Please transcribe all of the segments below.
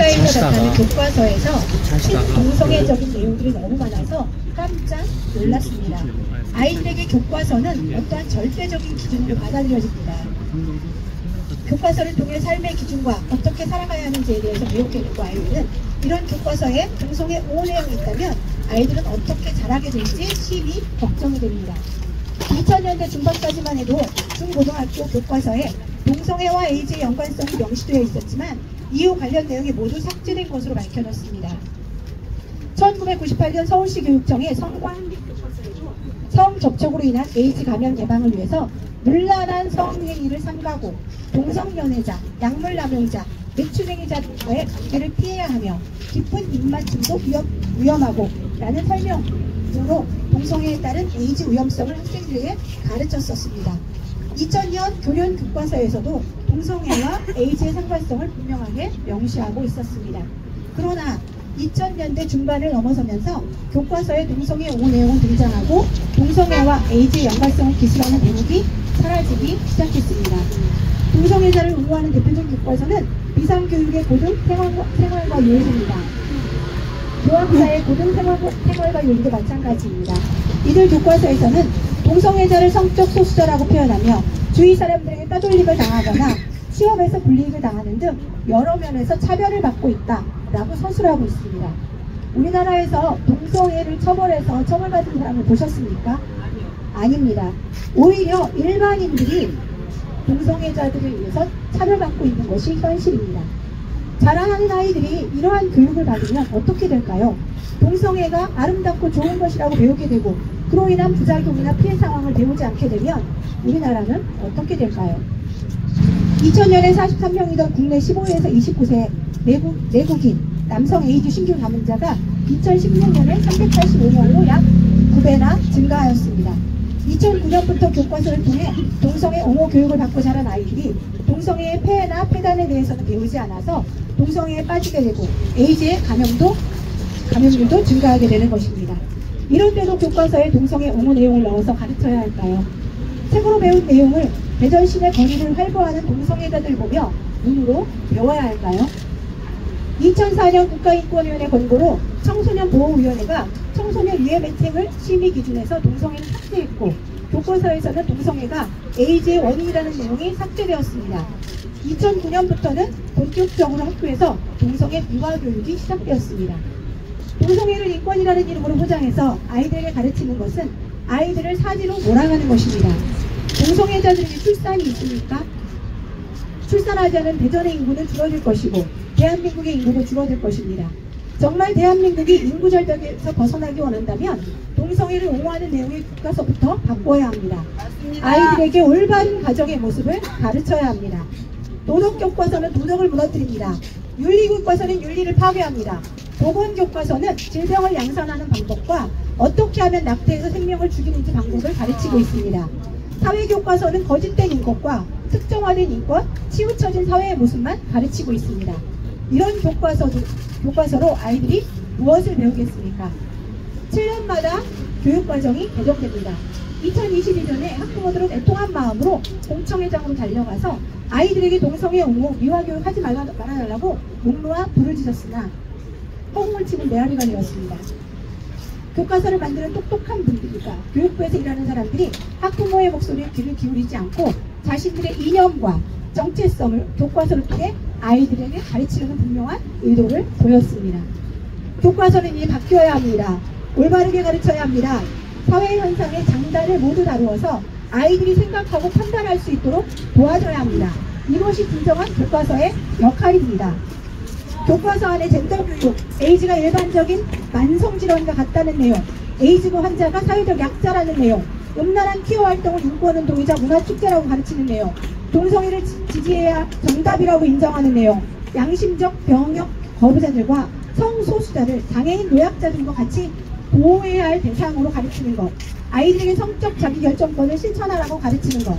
국가에서 나타나는 교과서에서 친동성애적인 내용들이 너무 많아서 깜짝 놀랐습니다. 아이들에게 교과서는 어떠한 절대적인 기준으로 받아들여집니다. 교과서를 통해 삶의 기준과 어떻게 살아가야 하는지에 대해서 배우게 되고 아이들은 이런 교과서에 동성애 옹호 내용이 있다면 아이들은 어떻게 자라게 될지 심히 걱정이 됩니다. 2000년대 중반까지만 해도 중고등학교 교과서에 동성애와 에이즈의 연관성이 명시되어 있었지만 이후 관련 내용이 모두 삭제된 것으로 밝혀졌습니다. 1998년 서울시 교육청의 성접촉으로 인한 에이즈 감염 예방을 위해서 문란한 성행위를 삼가고 동성연애자, 약물남용자, 매출행위자와의 관계를 피해야 하며 깊은 입맞춤도 위험하고 라는 설명으로 동성애에 따른 에이즈 위험성을 학생들에게 가르쳤었습니다. 2000년 교련 교과서에서도 동성애와 에이즈의 상관성을 분명하게 명시하고 있었습니다. 그러나 2000년대 중반을 넘어서면서 교과서에 동성애 옹호 내용은 등장하고 동성애와 에이즈의 연관성을 기술하는 대목이 사라지기 시작했습니다. 동성애자를 옹호하는 대표적인 교과서는 비상교육의 고등 생활과 윤리입니다. 교학사의 고등 생활과 윤리도 마찬가지입니다. 이들 교과서에서는 동성애자를 성적 소수자라고 표현하며 주위 사람들에게 따돌림을 당하거나 시험에서 불이익을 당하는 등 여러 면에서 차별을 받고 있다라고 서술하고 있습니다. 우리나라에서 동성애를 처벌해서 처벌받은 사람을 보셨습니까? 아닙니다. 오히려 일반인들이 동성애자들을 위해서 차별받고 있는 것이 현실입니다. 자라나는 아이들이 이러한 교육을 받으면 어떻게 될까요? 동성애가 아름답고 좋은 것이라고 배우게 되고 그로 인한 부작용이나 피해 상황을 배우지 않게 되면 우리나라는 어떻게 될까요? 2000년에 43명이던 국내 15에서 29세 내국인 남성 에이즈 신규 감염자가 2016년에 385명으로 약 9배나 증가하였습니다. 2009년부터 교과서를 통해 동성애 옹호 교육을 받고 자란 아이들이 동성애의 폐해나 폐단에 대해서는 배우지 않아서 동성애에 빠지게 되고 에이즈의 감염률도 증가하게 되는 것입니다. 이럴 때도 교과서에 동성애 옹호 내용을 넣어서 가르쳐야 할까요? 책으로 배운 내용을 대전시내 거리를 활보하는 동성애자들 보며 눈으로 배워야 할까요? 2004년 국가인권위원회 권고로 청소년보호위원회가 청소년 유해 매체물 심의 기준에서 동성애를 삭제했고 교과서에서는 동성애가 에이즈의 원인이라는 내용이 삭제되었습니다. 2009년부터는 본격적으로 학교에서 동성애 미화 교육이 시작되었습니다. 동성애를 인권이라는 이름으로 포장해서 아이들에게 가르치는 것은 아이들을 사지로 몰아가는 것입니다. 동성애자들에게 출산이 있습니까? 출산하지 않은 대전의 인구는 줄어들 것이고 대한민국의 인구도 줄어들 것입니다. 정말 대한민국이 인구 절벽에서 벗어나기 원한다면 동성애를 옹호하는 내용의 교과서부터 바꿔야 합니다. 맞습니다. 아이들에게 올바른 가정의 모습을 가르쳐야 합니다. 도덕교과서는 도덕을 무너뜨립니다. 윤리교과서는 윤리를 파괴합니다. 보건교과서는 질병을 양산하는 방법과 어떻게 하면 낙태해서 생명을 죽이는지 방법을 가르치고 있습니다. 사회교과서는 거짓된 인권과 특정화된 인권, 치우쳐진 사회의 모습만 가르치고 있습니다. 이런 교과서로 아이들이 무엇을 배우겠습니까? 7년마다 교육과정이 개정됩니다. 2022년에 학부모들은 애통한 마음으로 공청회장으로 달려가서 아이들에게 동성애 옹호, 미화교육 하지 말아달라고 목놓아 불을 지셨으나 허공을 치는 메아리가 되었습니다. 교과서를 만드는 똑똑한 분들과 교육부에서 일하는 사람들이 학부모의 목소리에 귀를 기울이지 않고 자신들의 이념과 정체성을 교과서를 통해 아이들에게 가르치려는 분명한 의도를 보였습니다. 교과서는 이제 바뀌어야 합니다. 올바르게 가르쳐야 합니다. 사회현상의 장단을 모두 다루어서 아이들이 생각하고 판단할 수 있도록 도와줘야 합니다. 이것이 진정한 교과서의 역할입니다. 교과서 안에 젠더교육, 에이즈가 일반적인 만성질환과 같다는 내용, 에이즈 환자가 사회적 약자라는 내용, 음란한 퀴어 활동을 인권운동이자 문화축제라고 가르치는 내용, 동성애를 지지해야 정답이라고 인정하는 내용, 양심적 병역 거부자들과 성소수자를 장애인 노약자들과 같이 보호해야 할 대상으로 가르치는 것, 아이들에게 성적 자기결정권을 실천하라고 가르치는 것,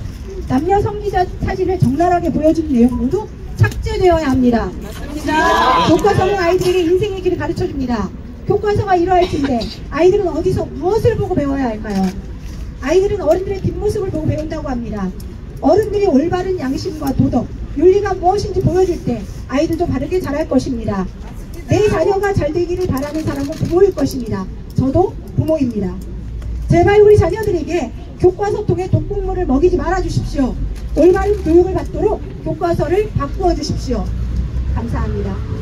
남녀 성기자 사진을 적나라하게 보여주는 내용 모두 삭제되어야 합니다. 맞습니다. 교과서는 아이들에게 인생의 길을 가르쳐줍니다. 교과서가 이러할 텐데 아이들은 어디서 무엇을 보고 배워야 할까요? 아이들은 어른들의 뒷모습을 보고 배운다고 합니다. 어른들이 올바른 양심과 도덕, 윤리가 무엇인지 보여줄 때 아이들도 바르게 자랄 것입니다. 내 자녀가 잘 되기를 바라는 사람은 부모일 것입니다. 저도 부모입니다. 제발 우리 자녀들에게 교과서 통해 독극물을 먹이지 말아 주십시오. 올바른 교육을 받도록 교과서를 바꾸어 주십시오. 감사합니다.